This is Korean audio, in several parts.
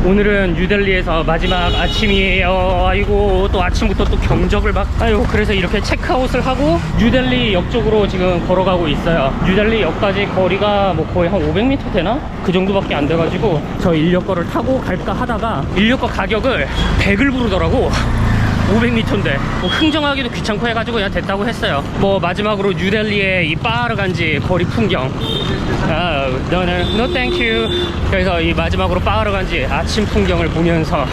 오늘은 뉴델리에서 마지막 아침이에요. 아이고, 또 아침부터 또 경적을 막. 아이고, 그래서 이렇게 체크아웃을 하고 뉴델리 역 쪽으로 지금 걸어가고 있어요. 뉴델리 역까지 거리가 뭐 거의 한 500m 되나? 그 정도밖에 안 돼가지고 저 인력 거를 타고 갈까 하다가 인력 거 가격을 100을 부르더라고. 500m인데 뭐 흥정하기도 귀찮고 해가지고 그냥 됐다고 했어요. 뭐 마지막으로 뉴델리의 이 빠르간지 거리 풍경, no thank you. 그래서 이 마지막으로 빠르간지 아침 풍경을 보면서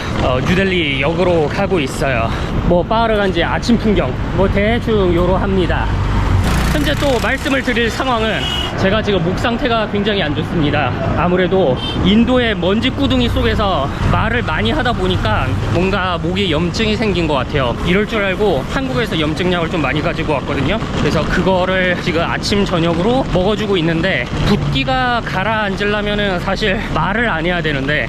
뉴델리 역으로 가고 있어요. 뭐 빠르간지 아침 풍경 뭐 대충 요러합니다. 현재 또 말씀을 드릴 상황은 제가 지금 목 상태가 굉장히 안 좋습니다. 아무래도 인도의 먼지 구둥이 속에서 말을 많이 하다 보니까 뭔가 목에 염증이 생긴 것 같아요. 이럴 줄 알고 한국에서 염증약을 좀 많이 가지고 왔거든요. 그래서 그거를 지금 아침 저녁으로 먹어주고 있는데, 붓기가 가라앉으려면은 사실 말을 안 해야 되는데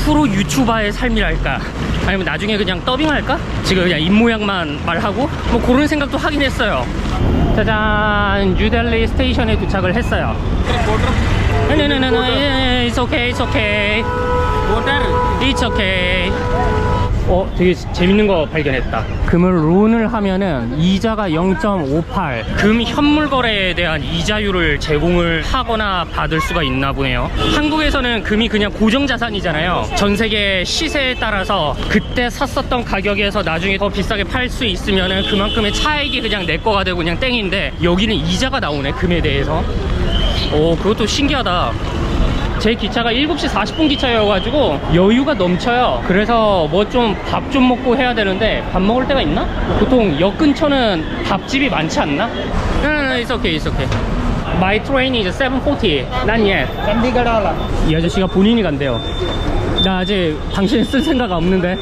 후로 유튜버의 삶이랄까, 아니면 나중에 그냥 더빙할까? 지금 그냥 입모양만 말하고 뭐 그런 생각도 하긴 했어요. 짜잔, 뉴델리 스테이션에 도착을 했어요. No, it's okay, it's okay. It's okay. 되게 재밌는 거 발견했다. 금을 론을 하면은 이자가 0.58, 금 현물 거래에 대한 이자율을 제공을 하거나 받을 수가 있나 보네요. 한국에서는 금이 그냥 고정 자산이잖아요. 전 세계 시세에 따라서 그때 샀었던 가격에서 나중에 더 비싸게 팔 수 있으면은 그만큼의 차익이 그냥 내 거가 되고 그냥 땡인데, 여기는 이자가 나오네, 금에 대해서. 그것도 신기하다. 제 기차가 7시 40분 기차여가지고 여유가 넘쳐요. 그래서 뭐 좀 밥 좀 먹고 해야 되는데, 밥 먹을 데가 있나? 보통 역 근처는 밥집이 많지 않나? No, it's okay, it's okay. My train is 7:40. Not yet. 이 아저씨가 본인이 간대요. 나 아직 당신 쓸 생각 없는데.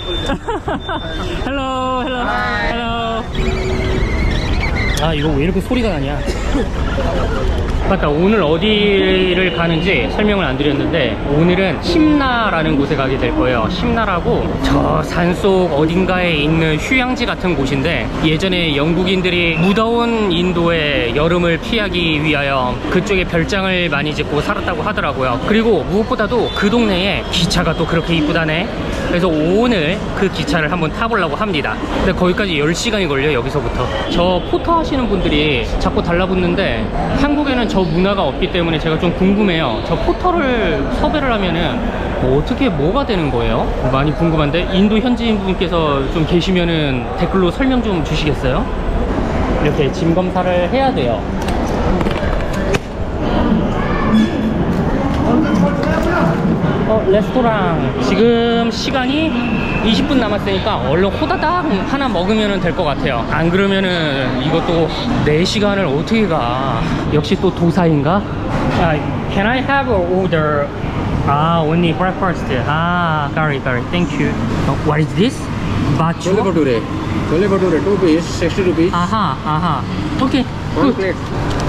Hello, hello, hello. 아, 이거 왜 이렇게 소리가 나냐? 맞다, 오늘 어디를 가는지 설명을 안 드렸는데, 오늘은 심나라는 곳에 가게 될 거예요. 심나라고 저 산속 어딘가에 있는 휴양지 같은 곳인데, 예전에 영국인들이 무더운 인도의 여름을 피하기 위하여 그쪽에 별장을 많이 짓고 살았다고 하더라고요. 그리고 무엇보다도 그 동네에 기차가 또 그렇게 이쁘다네. 그래서 오늘 그 기차를 한번 타보려고 합니다. 근데 거기까지 10시간이 걸려요, 여기서부터. 저 포터 하시는 분들이 자꾸 달라붙는데, 한국에는 저 문화가 없기 때문에 제가 좀 궁금해요. 저 포터를 섭외를 하면은 어떻게 뭐가 되는 거예요? 많이 궁금한데, 인도 현지인 분께서 좀 계시면은 댓글로 설명 좀 주시겠어요? 이렇게 짐 검사를 해야 돼요. 레스토랑 지금 시간이 20분 남았으니까 얼른 호다닥 하나 먹으면 될 것 같아요. 안 그러면은 이것도 4시간을 어떻게 가. 역시 또 도사인가? Can I have an order? Only breakfast. Sorry, thank you. What is this? Bachu? Chole bhature. Chole bhature 2 piece 60 rupees. Okay, One good. plate.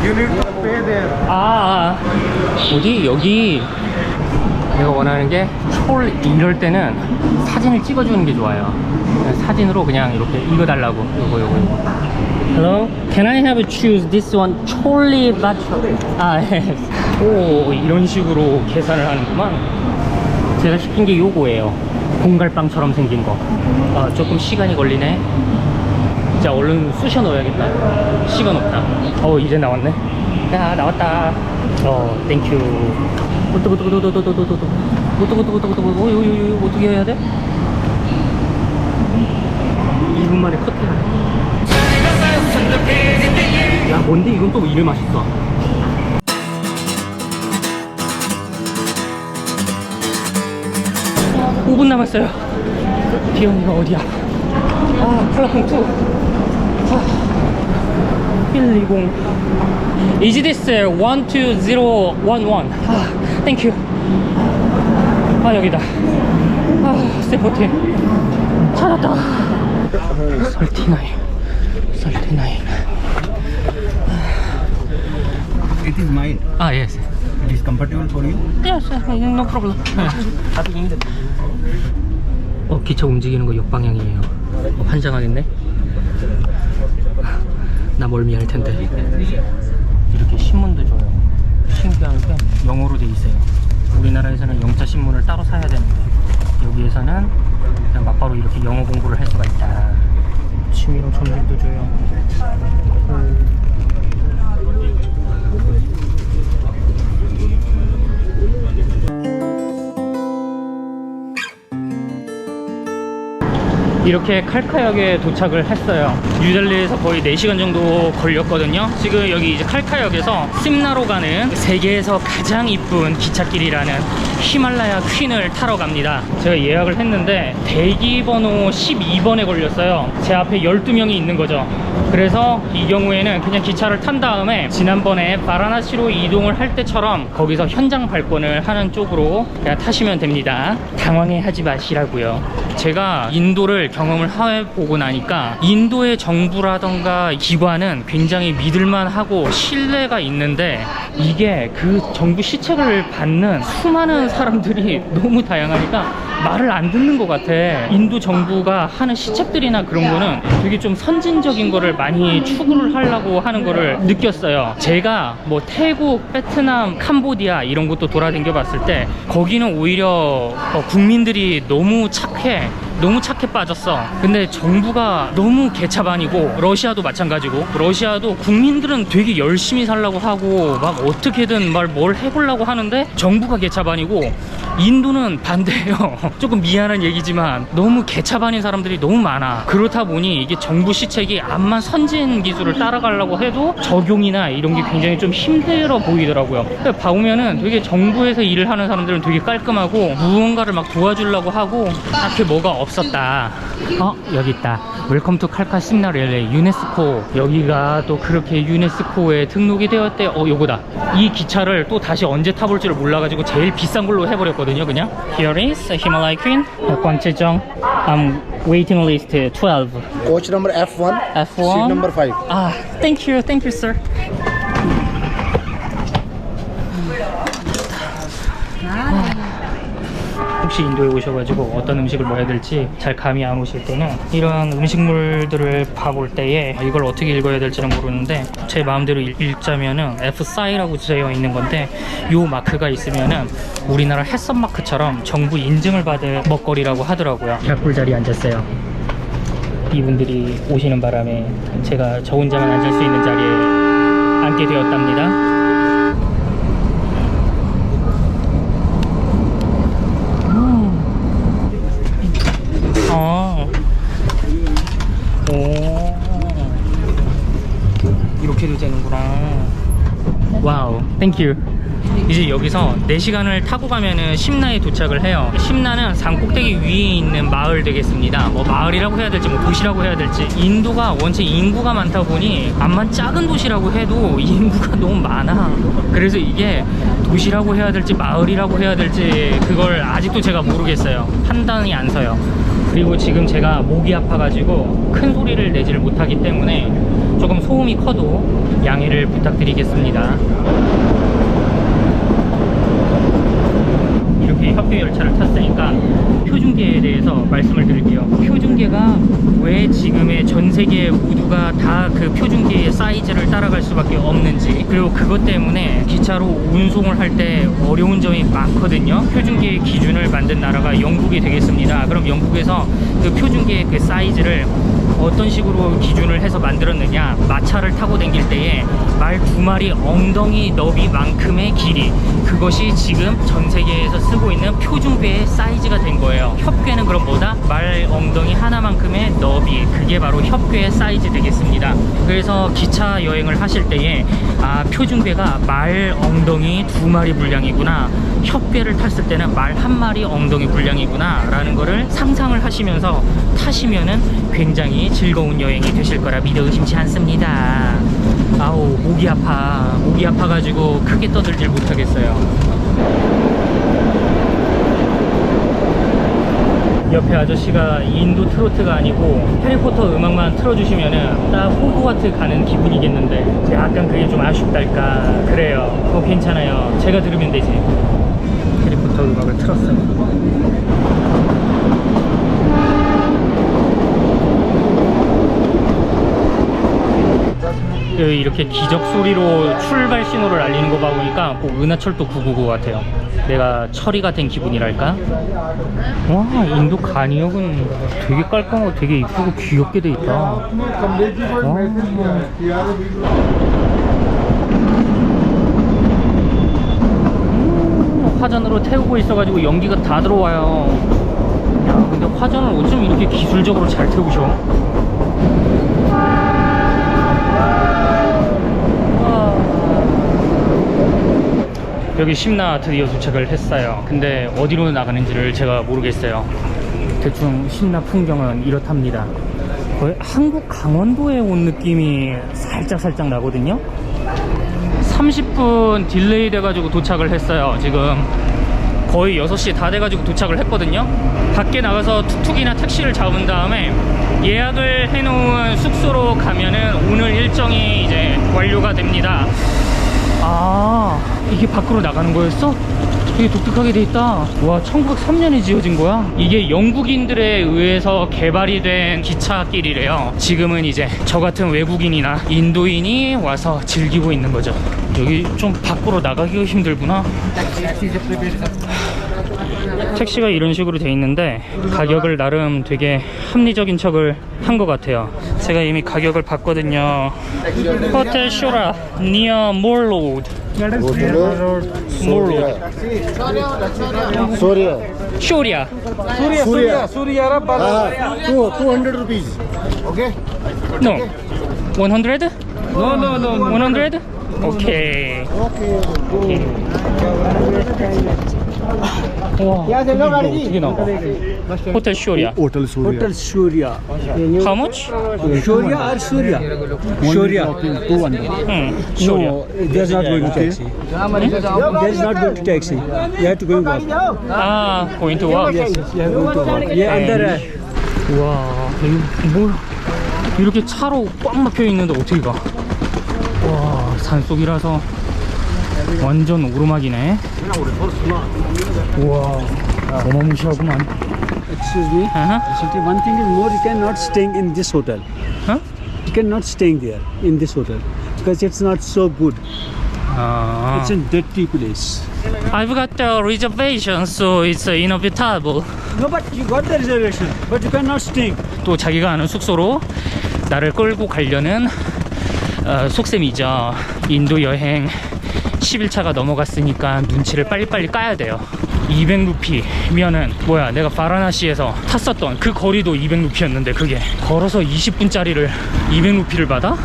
You need to pay there. 어디? 여기. 내가 원하는 게 이럴 때는 사진을 찍어주는 게 좋아요. 사진으로 그냥 이렇게 읽어달라고. 요거. Hello? Can I have choose this one? 촐리 바추. yes. 오, 이런 식으로 계산을 하는구만. 제가 시킨 게 요거예요. 공갈빵처럼 생긴 거. 조금 시간이 걸리네. 진짜 얼른 쑤셔 넣어야겠다. 시간 없다. 이제 나왔네. 야, 나왔다. 땡큐. 어떻게 해야 돼? 2분 만에 컷해. 야, 뭔데 이건 또 이래 맛있어. 5분 남았어요. 비영이가 어디야? 플랫폼 2. 120. Is this 12011? 땡큐. 여기다. 스테포틴 찾았다. 39. It is mine. Yes. It is comfortable for you. Yes, no problem. 기차 움직이는 거 역방향이에요. 환장하겠네. 나 멀미할 텐데. 이렇게 신문도 줘요. 신기한 게 영어로 돼 있어요. 우리나라에서는 영자 신문을 따로 사야 되는데 여기에서는 그냥 막바로 이렇게 영어 공부를 할 수가 있다. 취미로 점심도 줘요. 이렇게 칼카역에 도착을 했어요. 뉴델리에서 거의 4시간 정도 걸렸거든요. 지금 여기 이제 칼카역에서 심나로 가는 세계에서 가장 이쁜 기찻길이라는 히말라야 퀸을 타러 갑니다. 제가 예약을 했는데 대기 번호 12번에 걸렸어요. 제 앞에 12명이 있는 거죠. 그래서 이 경우에는 그냥 기차를 탄 다음에 지난번에 바라나시로 이동을 할 때처럼 거기서 현장 발권을 하는 쪽으로 그냥 타시면 됩니다. 당황해 하지 마시라고요. 제가 인도를 경험을 해보고 나니까 인도의 정부라던가 기관은 굉장히 믿을만하고 신뢰가 있는데 이게 그 정부 시책을 받는 수많은 사람들이 너무 다양하니까 말을 안 듣는 것 같아. 인도 정부가 하는 시책들이나 그런 거는 되게 좀 선진적인 거를 많이 추구를 하려고 하는 거를 느꼈어요. 제가 뭐 태국, 베트남, 캄보디아 이런 곳도 돌아다녀 봤을 때 거기는 오히려 국민들이 너무 착해. 너무 착해 빠졌어. 근데 정부가 너무 개차반이고, 러시아도 마찬가지고, 러시아도 국민들은 되게 열심히 살려고 하고 막 어떻게든 뭘 해보려고 하는데 정부가 개차반이고, 인도는 반대예요. 조금 미안한 얘기지만 너무 개차반인 사람들이 너무 많아. 그렇다 보니 이게 정부 시책이 암만 선진 기술을 따라가려고 해도 적용이나 이런 게 굉장히 좀 힘들어 보이더라고요. 보면은 되게 정부에서 일을 하는 사람들은 되게 깔끔하고 무언가를 막 도와주려고 하고 딱히 뭐가 없었다. 여기 있다. 웰컴 투 칼카 심나 렐레이 유네스코. 여기가 또 그렇게 유네스코에 등록이 되었대. 요거다. 이 기차를 또 다시 언제 타볼지를 몰라가지고 제일 비싼 걸로 해버렸거든요. 그냥 Here is Himalaya Queen 권채정. waiting list 12. Coach number F1. F1. Seat number 5. Thank you sir. 혹시 인도에 오셔가지고 어떤 음식을 먹어야 될지 잘 감이 안 오실 때는 이런 음식물들을 봐볼 때에 이걸 어떻게 읽어야 될지는 모르는데 제 마음대로 읽자면은 F-SAI라고 되어 있는 건데 요 마크가 있으면은 우리나라 햇섭 마크처럼 정부 인증을 받은 먹거리라고 하더라고요. 개꿀 자리에 앉았어요. 이분들이 오시는 바람에 제가 저 혼자만 앉을 수 있는 자리에 앉게 되었답니다. 이렇게도 되는구나. 와우, 땡큐. 이제 여기서 4시간을 타고 가면은 심나에 도착을 해요. 심나는 산 꼭대기 위에 있는 마을 되겠습니다. 뭐 마을이라고 해야 될지 뭐 도시라고 해야 될지. 인도가 원체 인구가 많다 보니 암만 작은 도시라고 해도 인구가 너무 많아. 그래서 이게 도시라고 해야 될지 마을이라고 해야 될지 그걸 아직도 제가 모르겠어요. 판단이 안 서요. 그리고 지금 제가 목이 아파가지고 큰 소리를 내지를 못하기 때문에 조금 소음이 커도 양해를 부탁드리겠습니다. 이렇게 협교 열차를 탔으니까 표준계에 대해서 말씀을 드릴게요. 표준계가 왜 지금의 전 세계 모두가 다 그 표준계의 사이즈를 따라갈 수밖에 없는지, 그리고 그것 때문에 기차로 운송을 할 때 어려운 점이 많거든요. 표준계의 기준을 만든 나라가 영국이 되겠습니다. 그럼 영국에서 그 표준계의 그 사이즈를 어떤 식으로 기준을 해서 만들었느냐, 마차를 타고 다닐 때에 말 2마리 엉덩이 너비만큼의 길이, 그것이 지금 전 세계에서 쓰고 있는 표준궤의 사이즈가 된 거예요. 협궤는 그럼 뭐다? 말 엉덩이 하나만큼의 너비, 그게 바로 협궤의 사이즈 되겠습니다. 그래서 기차 여행을 하실 때에 표준궤가 말 엉덩이 2마리 분량이구나, 협궤를 탔을 때는 말 1마리 엉덩이 분량이구나 라는 거를 상상을 하시면서 타시면은 굉장히 즐거운 여행이 되실 거라 믿어 의심치 않습니다. 아우, 목이 아파가지고 크게 떠들질 못하겠어요. 옆에 아저씨가 인도 트로트가 아니고 해리포터 음악만 틀어주시면은 딱 호그와트 가는 기분이겠는데 약간 그게 좀 아쉽달까. 그래요. 괜찮아요. 제가 들으면 되지. 해리포터 음악을 틀었어요. 이렇게 기적 소리로 출발 신호를 알리는 거 봐보니까 꼭 은하철도 999 같아요. 내가 처리가 된 기분이랄까? 와, 인도 간이역은 되게 깔끔하고 되게 이쁘고 귀엽게 돼 있다. 와. 화전으로 태우고 있어가지고 연기가 다 들어와요. 야, 근데 화전을 어쩜 이렇게 기술적으로 잘 태우셔? 여기 심나 드디어 도착을 했어요. 근데 어디로 나가는지를 제가 모르겠어요. 대충 심나 풍경은 이렇답니다. 거의 한국 강원도에 온 느낌이 살짝 나거든요. 30분 딜레이 돼가지고 도착을 했어요. 지금 거의 6시 다 돼가지고 도착을 했거든요. 밖에 나가서 툭툭이나 택시를 잡은 다음에 예약을 해놓은 숙소로 가면은 오늘 일정이 이제 완료가 됩니다. 아, 이게 밖으로 나가는 거였어? 되게 독특하게 돼 있다. 와, 1903년에 지어진 거야? 이게 영국인들에 의해서 개발이 된 기차길이래요. 지금은 이제 저 같은 외국인이나 인도인이 와서 즐기고 있는 거죠. 여기 좀 밖으로 나가기가 힘들구나. 택시가 이런 식으로 돼 있는데 가격을 나름 되게 합리적인 척을 한 것 같아요. 제가 이미 가격을 봤거든요. 호텔 쇼라 니어 몰로드. 몰로드. 쇼리아. $200 rupees. Okay. No. 100? No. 100? 오케이. 와, 이거 어떻게 나와? 호텔 쇼리아. Hotel Surya. Hotel Surya. How much? Surya or Surya? Surya. 쇼리아. No, there's not going to taxi. There's not going to taxi. You have to go and walk. 아, going to walk? Yes, you have to go to walk. Yeah, under. 와, 이거 뭘 이렇게 차로 꽉 막혀 있는데 어떻게 가? 와, 산속이라서 완전 오르막이네. 우와, 어마무시하구만. Excuse me. Actually, one thing is more, you cannot staying in this hotel. Huh? You cannot staying there in this hotel because it's not so good. 아, It's a dirty place. I've got the reservation, so it's inevitable. No, but you got the reservation, but you cannot stay. 또 자기가 아는 숙소로 나를 끌고 가려는 속셈이죠. 인도 여행 10일차가 넘어갔으니까 눈치를 빨리빨리 까야 돼요. 200루피면은 뭐야, 내가 바라나시에서 탔었던 그 거리도 200루피였는데 그게 걸어서 20분짜리를 200루피를 받아?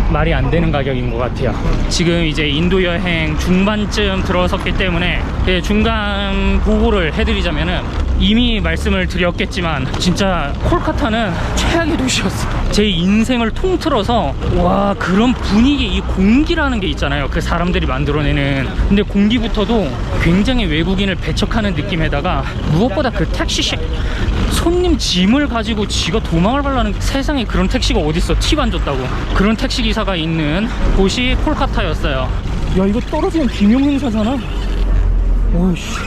말이 안 되는 가격인 것 같아요. 지금 이제 인도 여행 중반쯤 들어섰기 때문에 중간 보고를 해드리자면은 이미 말씀을 드렸겠지만 진짜 콜카타는 최악의 도시였어. 제 인생을 통틀어서 와, 그런 분위기, 이 공기라는 게 있잖아요. 그 사람들이 만들어내는. 근데 공기부터도 굉장히 외국인을 배척하는 느낌에다가 무엇보다 그 택시식 손님 짐을 가지고 지가 도망을 가려는, 세상에 그런 택시가 어딨어. 팁 안 줬다고. 그런 택시 기사가 있는 곳이 콜카타였어요. 야, 이거 떨어지면 기명행사잖아. 오이씨.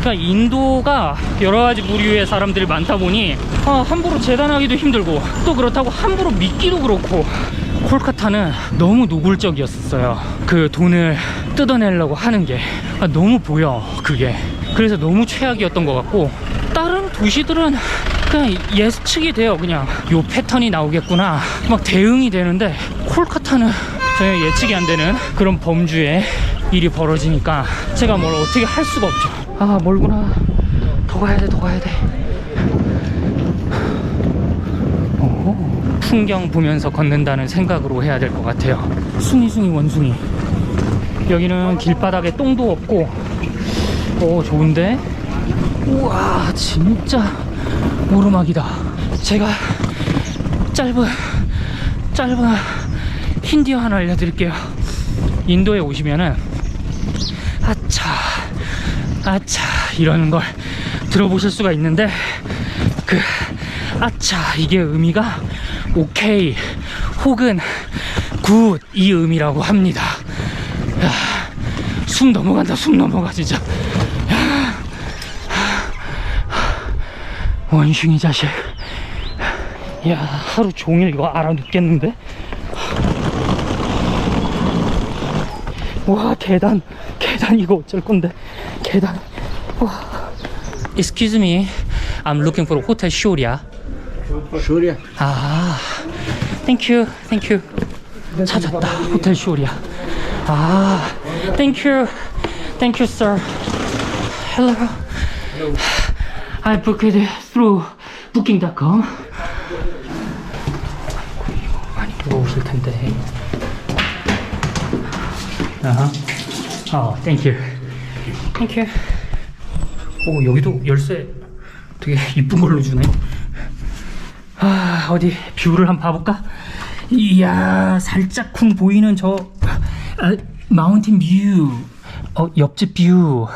그러니까 인도가 여러 가지 부류의 사람들이 많다 보니 함부로 재단하기도 힘들고, 또 그렇다고 함부로 믿기도 그렇고, 콜카타는 너무 노골적이었어요. 그 돈을 뜯어내려고 하는 게 너무 보여, 그게. 그래서 너무 최악이었던 것 같고, 다른 도시들은 그냥 예측이 돼요. 그냥 요 패턴이 나오겠구나 막 대응이 되는데, 콜카타는 전혀 예측이 안 되는 그런 범주의 일이 벌어지니까 제가 뭘 어떻게 할 수가 없죠. 아, 멀구나. 더 가야 돼. 풍경 보면서 걷는다는 생각으로 해야 될 것 같아요. 숭이숭이 원숭이. 여기는 길바닥에 똥도 없고, 좋은데? 우와, 진짜 오르막이다. 제가 짧은 힌디어 하나 알려드릴게요. 인도에 오시면은 아차 이러는 걸 들어보실 수가 있는데, 그 아차, 이게 의미가 오케이 혹은 굿, 이 의미라고 합니다. 야, 숨 넘어간다. 진짜. 야, 원숭이 자식. 야, 하루 종일 이거 알아 눕겠는데? 와, 계단 이거 어쩔 건데. 계단. 와. Excuse me, I'm looking for Hotel Shoria. Sure. 아, thank you. 찾았다. 호텔 쇼리아. 아, thank you, sir. Hello. I booked it through booking.com. 많이 무거우실 텐데. thank you. 오, 여기도 열쇠 되게 이쁜 걸로 주네. 아, 어디 뷰를 한번 봐볼까? 이야, 살짝쿵 보이는 저 마운틴 뷰, 옆집 뷰,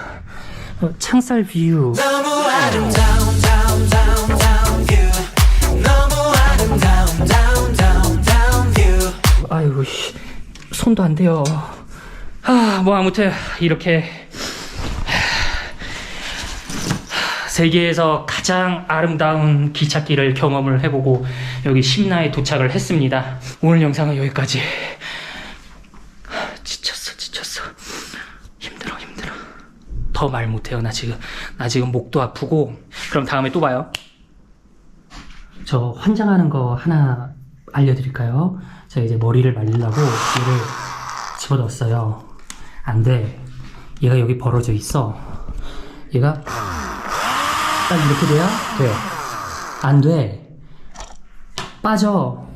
창살 뷰. 너무 아름다운 뷰. 너무 아름다운 뷰. 아이고, 손도 안 돼요. 뭐 아무튼 이렇게 세계에서 가장 아름다운 기찻길을 경험을 해보고 여기 심나에 도착을 했습니다. 오늘 영상은 여기까지. 지쳤어. 힘들어. 더 말 못해요. 나 지금 목도 아프고. 그럼 다음에 또 봐요. 저 환장하는 거 하나 알려드릴까요? 제가 이제 머리를 말리려고 얘를 집어넣었어요. 안 돼. 얘가 여기 벌어져 있어. 얘가 딱 이렇게 돼야 돼요. 안 돼. 빠져.